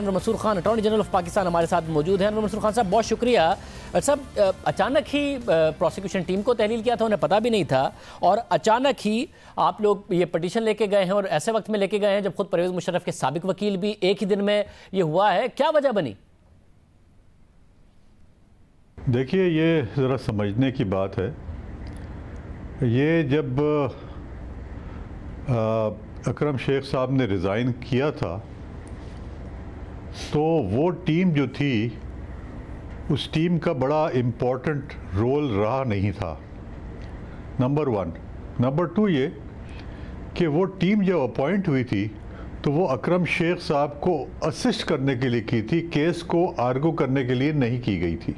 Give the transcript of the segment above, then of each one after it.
Mansoor Khan attorney general of Pakistan हमारे साथ मौजूद हैं। मंसूर खान साहब बहुत शुक्रिया। सब अचानक ही प्रोसिक्यूशन टीम को तहलील किया था, उन्हें पता भी नहीं था, और अचानक ही आप लोग ये पटिशन लेके गए हैं और ऐसे वक्त में लेके गए हैं जब खुद परवेज़ मुशर्रफ के साबिक वकील भी एक ही दिन में ये हुआ है। क्या वजह बनी? देखिए, ये ज़रा समझने की बात है। ये जब अकरम शेख साहब ने रिज़ाइन किया था तो वो टीम जो थी उस टीम का बड़ा इम्पोर्टेंट रोल रहा नहीं था, नंबर 1। नंबर 2 ये कि वो टीम जब अपॉइंट हुई थी तो वो अकरम शेख साहब को असिस्ट करने के लिए की थी, केस को आर्गू करने के लिए नहीं की गई थी।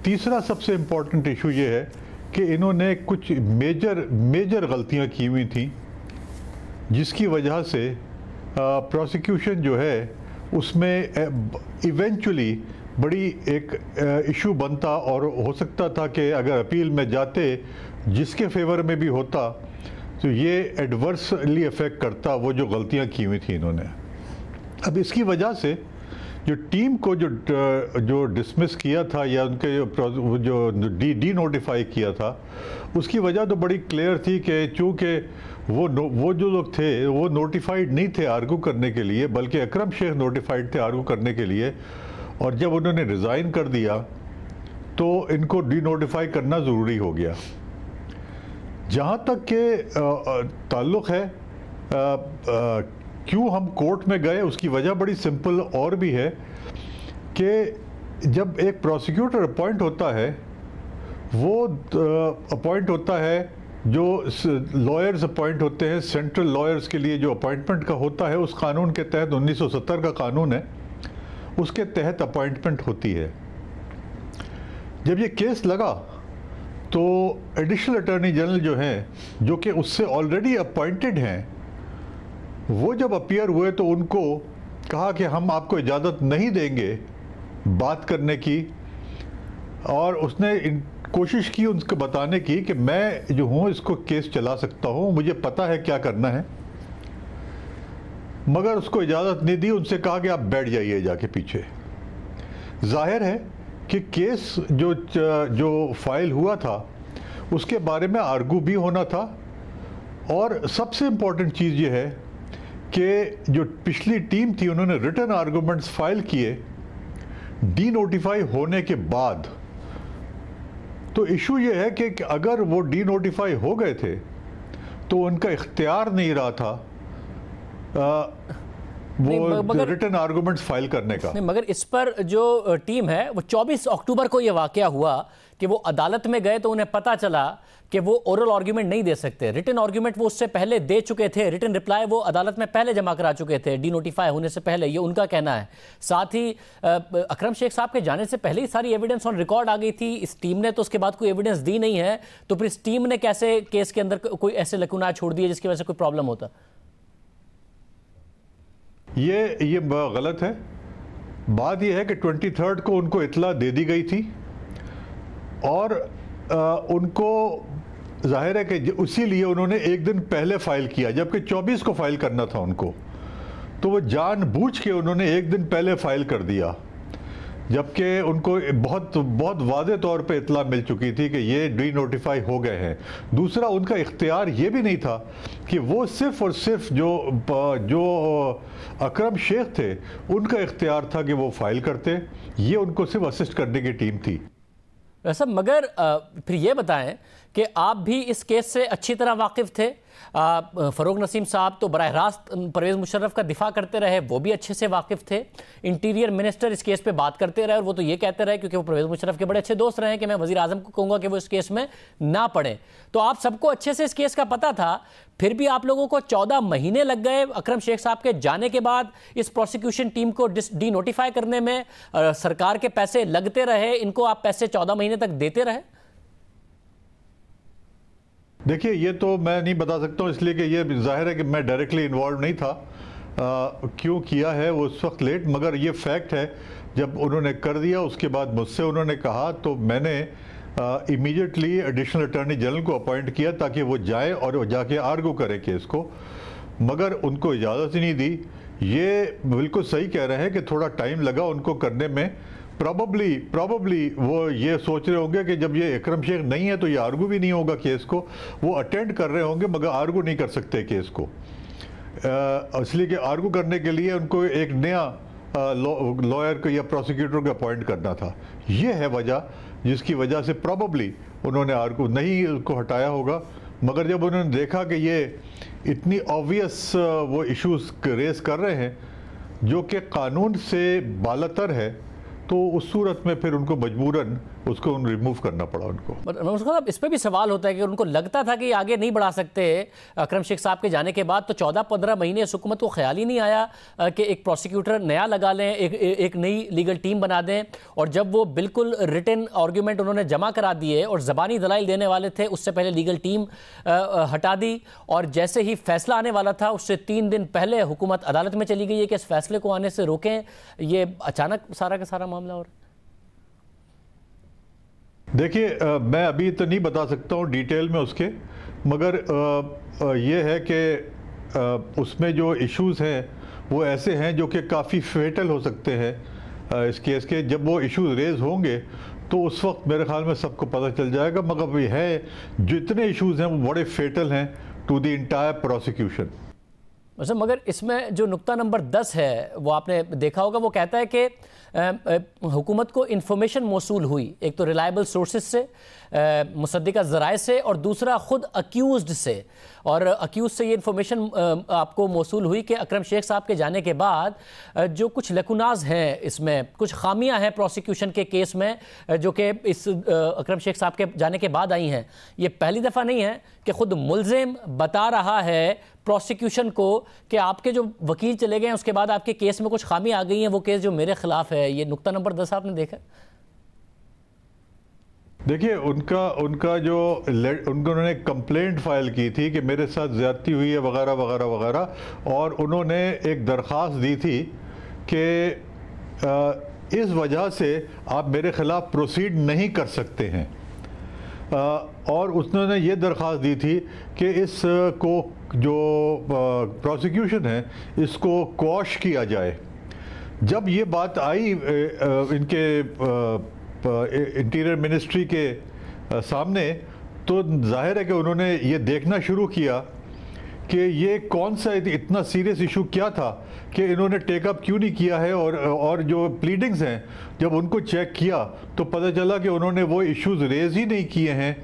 तीसरा सबसे इम्पोर्टेंट इशू ये है कि इन्होंने कुछ मेजर गलतियां की हुई थी जिसकी वजह से प्रोसिक्यूशन जो है उसमें इवेंचुअली बड़ी एक इशू बनता, और हो सकता था कि अगर अपील में जाते जिसके फेवर में भी होता तो ये एडवर्सली अफेक्ट करता वो जो गलतियां की हुई थी इन्होंने। अब इसकी वजह से जो टीम को जो डिसमिस किया था या उनके जो डी नोटिफाई किया था उसकी वजह तो बड़ी क्लियर थी कि चूँकि वो जो लोग थे वो नोटिफाइड नहीं थे आर्गू करने के लिए, बल्कि अकरम शेख नोटिफाइड थे आर्गू करने के लिए, और जब उन्होंने रिज़ाइन कर दिया तो इनको डी नोटिफाई करना ज़रूरी हो गया। जहाँ तक के ताल्लुक़ है क्यों हम कोर्ट में गए, उसकी वजह बड़ी सिंपल और भी है कि जब एक प्रोसिक्यूटर अपॉइंट होता है वो अपॉइंट होता है जो लॉयर्स अपॉइंट होते हैं सेंट्रल लॉयर्स के लिए जो अपॉइंटमेंट का होता है उस कानून के तहत 1970 का कानून है, उसके तहत अपॉइंटमेंट होती है। जब ये केस लगा तो एडिशनल अटॉर्नी जनरल जो हैं जो कि उससे ऑलरेडी अपॉइंटेड हैं वो जब अपीयर हुए तो उनको कहा कि हम आपको इजाज़त नहीं देंगे बात करने की, और उसने कोशिश की उनको बताने की कि मैं जो हूँ इसको केस चला सकता हूँ, मुझे पता है क्या करना है, मगर उसको इजाज़त नहीं दी। उनसे कहा कि आप बैठ जाइए जाके पीछे। जाहिर है कि केस जो फाइल हुआ था उसके बारे में आर्गू भी होना था, और सबसे इम्पोर्टेंट चीज़ ये है कि जो पिछली टीम थी उन्होंने रिटन आर्गूमेंट्स फाइल किए डी नोटिफाई होने के बाद। तो इशू ये है कि अगर वो डी नोटिफाई हो गए थे तो उनका इख्तियार नहीं रहा था वो रिटन आर्गूमेंट्स फाइल करने का। मगर इस पर जो टीम है वो 24 अक्टूबर को ये वाकया हुआ कि वो अदालत में गए तो उन्हें पता चला कि वो ओरल आर्ग्यूमेंट नहीं दे सकते। रिटन आर्ग्यूमेंट वो उससे पहले दे चुके थे, रिटन रिप्लाई वो अदालत में पहले जमा करा चुके थे डी नोटिफाई होने से पहले, ये उनका कहना है। साथ ही अकरम शेख साहब के जाने से पहले ही सारी एविडेंस ऑन रिकॉर्ड आ गई थी। इस टीम ने तो उसके बाद कोई एविडेंस दी नहीं है, तो फिर इस टीम ने कैसे केस के अंदर कोई ऐसे लकुना छोड़ दिए जिसकी वजह से कोई प्रॉब्लम होता? ये गलत है। बात यह है कि 23 को उनको इतला दे दी गई थी और उनको जाहिर है कि उसी लिए उन्होंने एक दिन पहले फाइल किया, जबकि 24 को फाइल करना था उनको, तो वो जानबूझ के उन्होंने एक दिन पहले फाइल कर दिया, जबकि उनको बहुत वाज़े तौर पे इतला मिल चुकी थी कि ये डी नोटिफाई हो गए हैं। दूसरा, उनका इख्तियार ये भी नहीं था कि वो सिर्फ़ और सिर्फ जो अकरम शेख थे उनका इख्तियार था कि वो फाइल करते, ये उनको सिर्फ असिस्ट करने की टीम थी। वैसे मगर फिर ये बताएं कि आप भी इस केस से अच्छी तरह वाकिफ़ थे। फ़रूक नसीम साहब तो बराह रास्त परवेज़ मुशर्रफ का दिफा करते रहे, वो भी अच्छे से वाकिफ़ थे। इंटीरियर मिनिस्टर इस केस पे बात करते रहे और वो तो ये कहते रहे, क्योंकि वो परवेज़ मुशर्रफ के बड़े अच्छे दोस्त रहे, कि मैं वज़ीर आज़म को कहूँगा कि वो इस केस में ना पड़े। तो आप सबको अच्छे से इस केस का पता था, फिर भी आप लोगों को 14 महीने लग गए अकरम शेख साहब के जाने के बाद इस प्रोसिक्यूशन टीम को डी नोटिफाई करने में। सरकार के पैसे लगते रहे, इनको आप पैसे 14 महीने तक देते रहे। देखिए, ये तो मैं नहीं बता सकता हूँ, इसलिए कि ये जाहिर है कि मैं डायरेक्टली इन्वॉल्व नहीं था। क्यों किया है वो उस वक्त लेट, मगर ये फैक्ट है जब उन्होंने कर दिया उसके बाद मुझसे उन्होंने कहा तो मैंने इमीडिएटली एडिशनल अटॉर्नी जनरल को अपॉइंट किया ताकि वो जाए और वो जाके आर्गू करे केस को, मगर उनको इजाज़त ही नहीं दी ये बिल्कुल सही कह रहे हैं कि थोड़ा टाइम लगा उनको करने में। प्रॉबली वो ये सोच रहे होंगे कि जब ये इकरम शेख नहीं है तो ये आर्गू भी नहीं होगा केस को। वो अटेंड कर रहे होंगे मगर आर्गू नहीं कर सकते केस को, इसलिए कि आर्गू करने के लिए उनको एक नया लॉयर को या प्रोसिक्यूटर को अपॉइंट करना था। ये है वजह जिसकी वजह से प्रॉबली उन्होंने आर्गू नहीं उसको हटाया होगा। मगर जब उन्होंने देखा कि ये इतनी ऑब्वियस वो इश्यूज रेस कर रहे हैं जो कि कानून से बालातर है, तो उस सूरत में फिर उनको मजबूरन उसको रिमूव करना पड़ा उनको। इस पे भी सवाल होता है कि उनको लगता था कि आगे नहीं बढ़ा सकते अकरम शेख साहब के जाने के बाद, तो 14-15 महीने इस हुकूमत को ख्याल ही नहीं आया कि एक प्रोसिक्यूटर नया लगा लें, एक नई लीगल टीम बना दें। और जब वो बिल्कुल रिटन आर्ग्यूमेंट उन्होंने जमा करा दिए और ज़बानी दलाइल देने वाले थे, उससे पहले लीगल टीम हटा दी। और जैसे ही फैसला आने वाला था उससे 3 दिन पहले हुकूमत अदालत में चली गई है कि इस फैसले को आने से रोकें। ये अचानक सारा का सारा मामला हो रहा है। देखिए, मैं अभी तो नहीं बता सकता हूँ डिटेल में उसके, मगर ये है कि उसमें जो इश्यूज़ हैं वो ऐसे हैं जो कि काफ़ी फेटल हो सकते हैं इस केस के। जब वो इश्यूज रेज होंगे तो उस वक्त मेरे ख्याल में सबको पता चल जाएगा। मगर ये है जितने इश्यूज हैं वो बड़े फेटल हैं टू द इंटायर प्रोसिक्यूशन। अच्छा, मगर इसमें जो नुक्ता नंबर 10 है वो आपने देखा होगा, वो कहता है कि हुकूमत को इन्फॉर्मेशन मौसूल हुई, एक तो रिलायबल सोर्सेज से, मुसद्दिका ज़राए से, और दूसरा ख़ुद अक्यूज़्ड से। और अक्यूज़ से ये इन्फॉर्मेशन आपको मौसूल हुई कि अकरम शेख साहब के जाने के बाद जो कुछ लकुनाज हैं, इसमें कुछ खामियां हैं प्रोसिक्यूशन के केस में जो कि इस अकरम शेख साहब के जाने के बाद आई हैं। ये पहली दफ़ा नहीं है कि ख़ुद मुल्ज़िम बता रहा है प्रोसिक्यूशन को कि आपके जो वकील चले गए हैं उसके बाद आपके केस में कुछ खामी आ गई हैं, वो केस जो मेरे खिलाफ है। ये नुक्ता नंबर 10 आपने देखा? देखिए, उनका जो उन्होंने कंप्लेंट फाइल की थी कि मेरे साथ ज्यादती हुई है वगैरह वगैरह वगैरह, और उन्होंने एक दरख्वास्त दी थी कि इस वजह से आप मेरे ख़िलाफ़ प्रोसीड नहीं कर सकते हैं। और उन्होंने ये दरख्वास्त दी थी कि इसको जो प्रोसिक्यूशन है इसको क्वॉश किया जाए। जब ये बात आई इनके इंटीरियर मिनिस्ट्री के सामने, तो जाहिर है कि उन्होंने ये देखना शुरू किया कि ये कौन सा इतना सीरियस इशू क्या था कि इन्होंने टेकअप क्यों नहीं किया है। और जो प्लीडिंग्स हैं जब उनको चेक किया तो पता चला कि उन्होंने वो इश्यूज रेज ही नहीं किए हैं।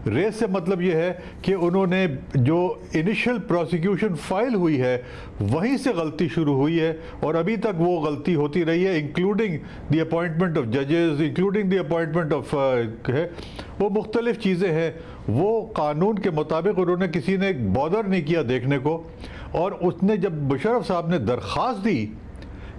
रेज से मतलब ये है कि उन्होंने जो इनिशियल प्रोसिक्यूशन फाइल हुई है वहीं से गलती शुरू हुई है, और अभी तक वो गलती होती रही है, इंक्लूडिंग द अपॉइंटमेंट ऑफ जजेस, इंक्लूडिंग द अपॉइंटमेंट ऑफ वो मुख्तलिफ चीज़ें हैं। वो कानून के मुताबिक उन्होंने किसी ने बॉदर नहीं किया देखने को। और उसने जब मुशर्रफ साहब ने दरख्वास्त दी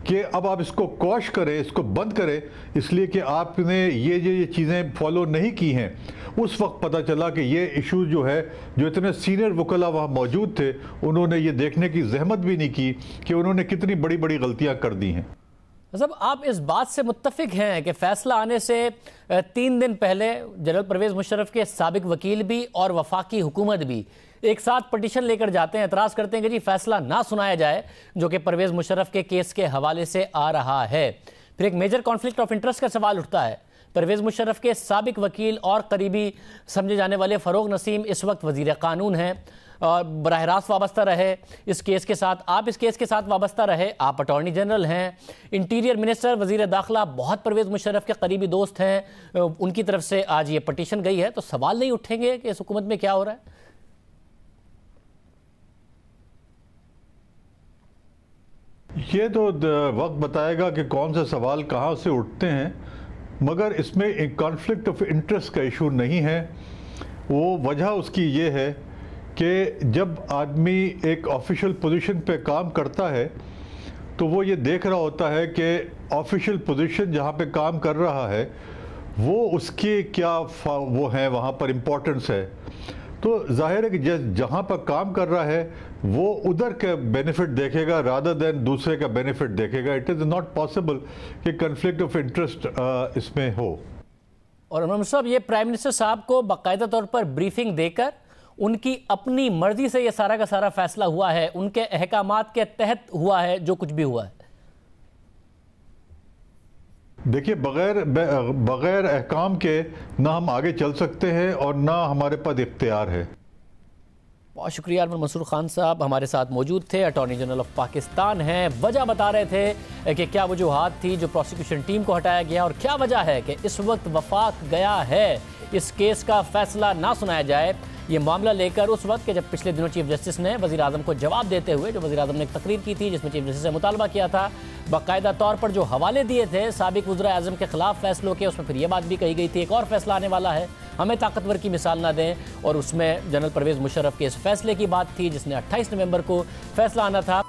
कि अब आप इसको क्वॉश करें, इसको बंद करें, इसलिए कि आपने ये चीज़ें फॉलो नहीं की हैं, उस वक्त पता चला कि ये इशू जो है, जो इतने सीनियर वकला वहाँ मौजूद थे, उन्होंने ये देखने की जहमत भी नहीं की कि उन्होंने कितनी बड़ी बड़ी गलतियाँ कर दी हैं। मतलब आप इस बात से मुत्तफिक हैं कि फैसला आने से 3 दिन पहले जनरल परवेज़ मुशर्रफ के साबिक वकील भी और वफाकी हुकूमत भी एक साथ पटिशन लेकर जाते हैं, एतराज़ करते हैं कि जी फैसला ना सुनाया जाए जो कि परवेज़ मुशर्रफ के केस के हवाले से आ रहा है। फिर एक मेजर कॉन्फ्लिक्ट ऑफ इंटरेस्ट का सवाल उठता है। परवेज़ मुशर्रफ के साबिक वकील और करीबी समझे जाने वाले फ़रोग नसीम इस वक्त वज़ीर क़ानून हैं और बराह रास्त वाबस्ता रहे इस केस के साथ। आप इस केस के साथ वाबस्ता रहे, आप अटॉर्नी जनरल हैं, इंटीरियर मिनिस्टर, वज़ीर दाखिला बहुत परवेज़ मुशर्रफ के करीबी दोस्त हैं, उनकी तरफ से आज ये पटिशन गई है, तो सवाल नहीं उठेंगे कि इस हुकूमत में क्या हो रहा है? ये तो वक्त बताएगा कि कौन से सवाल कहाँ से उठते हैं, मगर इसमें एक कॉन्फ्लिक्ट ऑफ इंटरेस्ट का इशू नहीं है। वो वजह उसकी ये है कि जब आदमी एक ऑफिशियल पोजीशन पे काम करता है तो वो ये देख रहा होता है कि ऑफिशियल पोजीशन जहाँ पे काम कर रहा है वो उसकी क्या वो है, वहाँ पर इम्पोर्टेंस है। तो जाहिर है कि जहाँ पर काम कर रहा है वो उधर का बेनिफिट देखेगा रादर देन दूसरे का बेनिफिट देखेगा। इट इज़ नॉट पॉसिबल कि कन्फ्लिक्ट ऑफ इंटरेस्ट इसमें हो। और इमाम साहब, ये प्राइम मिनिस्टर साहब को बाकायदा तौर पर ब्रीफिंग देकर उनकी अपनी मर्जी से ये सारा का सारा फैसला हुआ है, उनके अहकामात के तहत हुआ है जो कुछ भी हुआ है? देखिए, बगैर अहकाम के ना हम आगे चल सकते हैं और ना हमारे पास इख्तियार है। बहुत शुक्रिया अरमान मंसूर खान साहब हमारे साथ मौजूद थे, अटॉर्नी जनरल ऑफ पाकिस्तान हैं। वजह बता रहे थे कि क्या वजूहात थी जो प्रोसिक्यूशन टीम को हटाया गया और क्या वजह है कि इस वक्त वफाक गया है इस केस का फैसला ना सुनाया जाए। ये मामला लेकर उस वक्त के जब पिछले दिनों चीफ जस्टिस ने वज़ीर आज़म को जवाब देते हुए, जो वज़ीर आज़म ने एक तकरीर की थी जिसमें चीफ जस्टिस से मुतालबा किया था, बाकायदा तौर पर जो हवाले दिए थे साबिक वज़ीर आज़म के खिलाफ फैसलों के, उसमें फिर ये बात भी कही गई थी एक और फैसला आने वाला है, हमें ताकतवर की मिसाल ना दें। और उसमें जनरल परवेज़ मुशर्रफ के इस फैसले की बात थी जिसने 28 नवंबर को फैसला आना था।